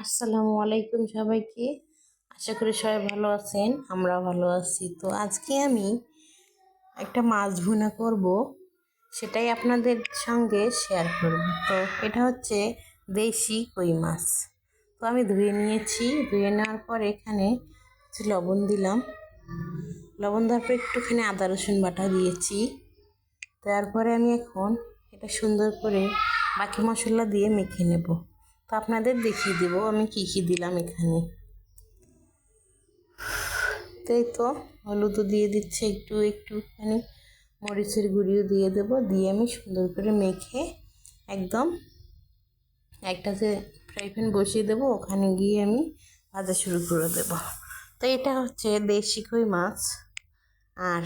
আসসালামু আলাইকুম সবাইকে। আশা করি সবাই ভালো আছেন, আমরা ভালো আছি। তো আজকে আমি একটা মাছ ভুনা করব, সেটাই আপনাদের সঙ্গে শেয়ার করব। তো এটা হচ্ছে দেশি কই মাছ। তো আমি ধুয়ে নিয়েছি, ধুয়ে নেওয়ার পরে এখানে কিছু লবণ দিলাম। লবণ দেওয়ার পর একটুখানি আদা রসুন বাটা দিয়েছি। তারপরে আমি এখন এটা সুন্দর করে বাকি মশলা দিয়ে মেখে নেব। তো আপনাদের দেখিয়ে দেব আমি কি কি দিলাম এখানে। তাই তো হলুদও দিয়ে দিচ্ছে একটুখানি, মরিচের গুঁড়িও দিয়ে দেব, দিয়ে আমি সুন্দর করে মেখে একদম একটা যে ফ্রাই প্যান বসিয়ে দেবো, ওখানে গিয়ে আমি ভাজা শুরু করে দেব। তো এটা হচ্ছে দেশি কই মাছ। আর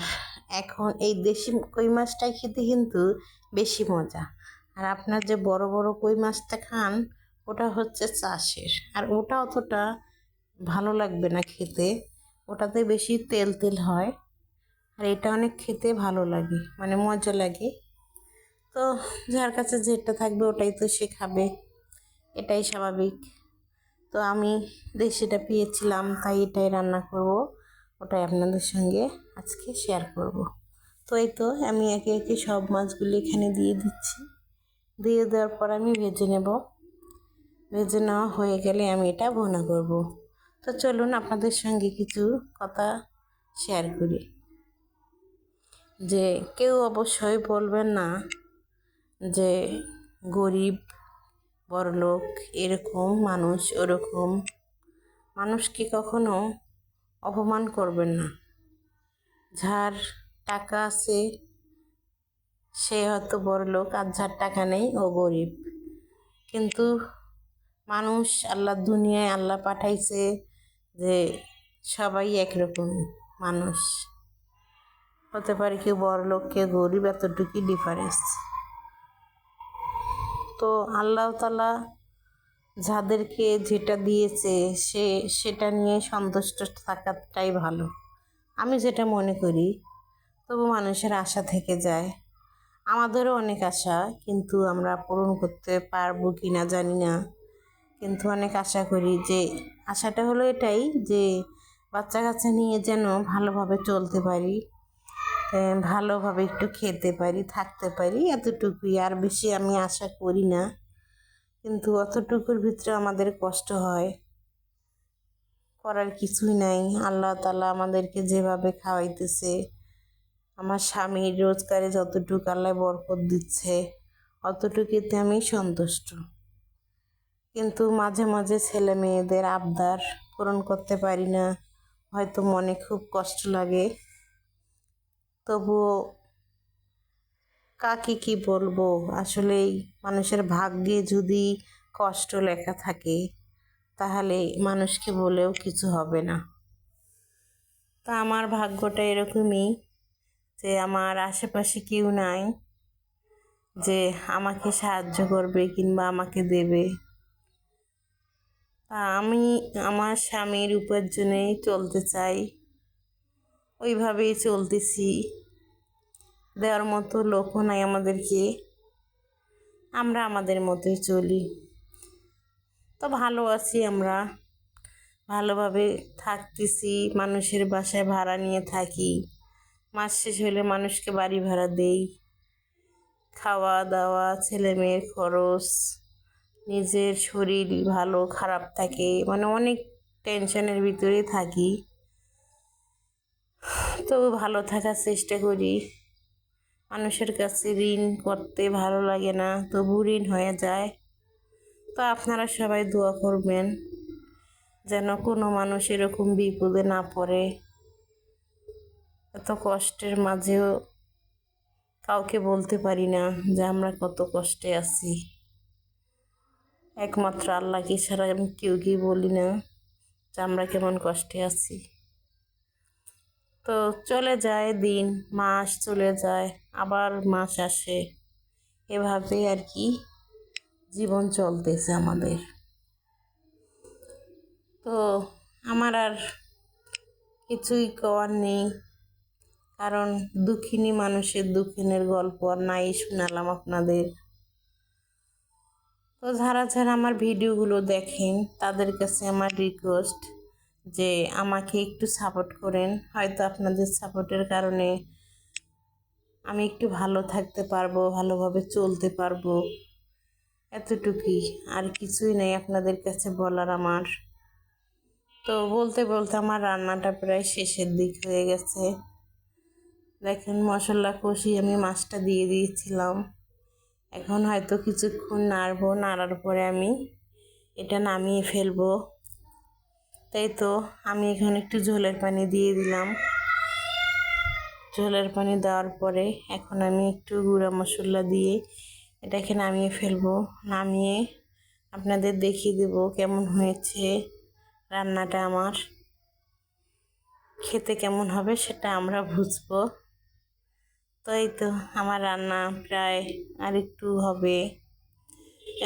এখন এই দেশি কই মাছটাই খেতে কিন্তু বেশি মজা। আর আপনার যে বড় বড় কই মাছটা খান, ওটা হচ্ছে চাষের, আর ওটা অতটা ভালো লাগবে না খেতে, ওটাতে বেশি তেল তেল হয়। আর এটা অনেক খেতে ভালো লাগে, মানে মজা লাগে। তো যার কাছে যেটা থাকবে ওটাই তো সে খাবে, এটাই স্বাভাবিক। তো আমি দেশিটা পেয়েছিলাম, তাই এটাই রান্না করব, ওটাই আপনাদের সঙ্গে আজকে শেয়ার করব। তো এই তো আমি একে একে সব মাছগুলি এখানে দিয়ে দিচ্ছি। দিয়ে দেওয়ার পর আমি ভেজে নেব। ভেজে নেওয়া হয়ে গেলে আমি এটা ভুনা করব। তো চলুন আপনাদের সঙ্গে কিছু কথা শেয়ার করি। যে কেউ অবশ্যই বলবেন না যে গরিব বড়লোক এরকম মানুষ ওরকম, মানুষকে কখনো অপমান করবেন না। যার টাকা আছে সে হয়তো বড়লোক, আর যার টাকা নেই ও গরিব। কিন্তু মানুষ, আল্লাহ দুনিয়ায় আল্লাহ পাঠাইছে যে সবাই একরকমই মানুষ। হতে পারে কেউ বড়লোক কেউ গরিব, এতটুকুই ডিফারেন্স। তো আল্লাহ তাআলা যাদেরকে যেটা দিয়েছে সেটা নিয়ে সন্তুষ্ট থাকাটাই ভালো, আমি যেটা মনে করি। তবু মানুষের আশা থেকে যায়, আমাদেরও অনেক আশা, কিন্তু আমরা পূরণ করতে পারবো কি না জানি না। কিন্তু অনেক আশা করি, যে আশাটা হলো এটাই যে বাচ্চা কাচ্চা নিয়ে যেন ভালোভাবে চলতে পারি, ভালোভাবে একটু খেতে পারি, থাকতে পারি, এতটুকুই। আর বেশি আমি আশা করি না, কিন্তু অতটুকুর ভিতরে আমাদের কষ্ট হয়। করার কিছুই নাই, আল্লাহ তাআলা আমাদেরকে যেভাবে খাওয়াইতেছে, আমার স্বামীর রোজগারে যতটুকু আল্লাহ বরকত দিচ্ছে অতটুকুতে আমি সন্তুষ্ট। কিন্তু মাঝে মাঝে ছেলে মেয়েদের আবদার পূরণ করতে পারি না, হয়তো মনে খুব কষ্ট লাগে। তবুও কাকে কি বলবো, আসলেই মানুষের ভাগ্যে যদি কষ্ট লেখা থাকে তাহলে মানুষকে বলেও কিছু হবে না। তা আমার ভাগ্যটা এরকমই যে আমার আশেপাশে কেউ নাই যে আমাকে সাহায্য করবে কিংবা আমাকে দেবে। তা আমি আমার স্বামীর উপার্জনে চলতে চাই, ওইভাবেই চলতেছি। দেওয়ার মতো লোকও নাই আমাদেরকে, আমরা আমাদের মতোই চলি। তো ভালো আছি, আমরা ভালোভাবে থাকতেছি। মানুষের বাসায় ভাড়া নিয়ে থাকি, মাস শেষ হলে মানুষকে বাড়ি ভাড়া দেই, খাওয়া দাওয়া, ছেলে মেয়ের খরচ, নিজের শরীর ভালো খারাপ থাকে, মানে অনেক টেনশনের ভিতরে থাকি। তবু ভালো থাকার চেষ্টা করি। মানুষের কাছে ঋণ করতে ভালো লাগে না, তবু ঋণ হয়ে যায়। তো আপনারা সবাই দোয়া করবেন যেন কোনো মানুষ এরকম বিপদে না পড়ে। এত কষ্টের মাঝেও কাউকে বলতে পারি না যে আমরা কত কষ্টে আছি। একমাত্র আল্লাহকে ছাড়া আমি কেউকে বলি না যে আমরা কেমন কষ্টে আছি। তো চলে যায় দিন, মাস চলে যায়, আবার মাস আসে, এভাবে আর কি জীবন চলতেছে আমাদের। তো আমার আর কিছুই করার নেই, কারণ দুঃখিনী মানুষের দুঃখিনের গল্প আর নাই শোনালাম আপনাদের। তো যারা যারা আমার ভিডিওগুলো দেখেন তাদের কাছে আমার রিকোয়েস্ট যে আমাকে একটু সাপোর্ট করেন। হয়তো আপনাদের সাপোর্টের কারণে আমি একটু ভালো থাকতে পারবো, ভালোভাবে চলতে পারবো, এতটুকুই, আর কিছুই নেই আপনাদের কাছে বলার আমার। তো বলতে বলতে আমার রান্নাটা প্রায় শেষের দিক হয়ে গেছে। দেখেন মশলা কষিয়ে আমি মাছটা দিয়ে দিয়েছিলাম। এখন হয়তো কিছুক্ষণ নাড়বো, নাড়ার পরে আমি এটা নামিয়ে ফেলবো। তাই তো আমি এখানে একটু ঝোলের পানি দিয়ে দিলাম। ঝোলের পানি দেওয়ার পরে এখন আমি একটু গুঁড়া মশলা দিয়ে এটাকে নামিয়ে ফেলবো। নামিয়ে আপনাদের দেখিয়ে দেব কেমন হয়েছে রান্নাটা আমার। খেতে কেমন হবে সেটা আমরা বুঝবো। তো এই তো আমার রান্না প্রায় আর একটু হবে।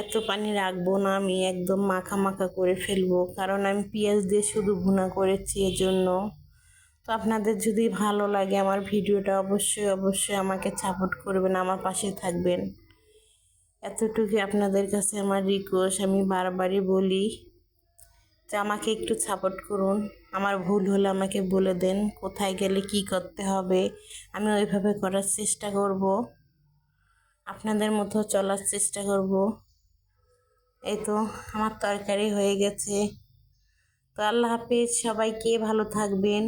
এত পানি রাখবো না, আমি একদম মাখা মাখা করে ফেলবো, কারণ আমি পেঁয়াজ দিয়ে শুধু ভুনা করেছি এজন্য। তো আপনাদের যদি ভালো লাগে আমার ভিডিওটা অবশ্যই অবশ্যই আমাকে সাপোর্ট করবেন, আমার পাশে থাকবেন, এতটুকু আপনাদের কাছে আমার রিকোয়েস্ট। আমি বারবারই বলি যে আমাকে একটু সাপোর্ট করুন। আমার ভুল হলে আমাকে বলে দেন, কোথায় গেলে কি করতে হবে, আমি ওইভাবে করার চেষ্টা করব, আপনাদের মতো চলার চেষ্টা করব। এই তো আমার তরকারি হয়ে গেছে। তো আল্লাহ হাফিজ, সবাইকে ভালো থাকবেন।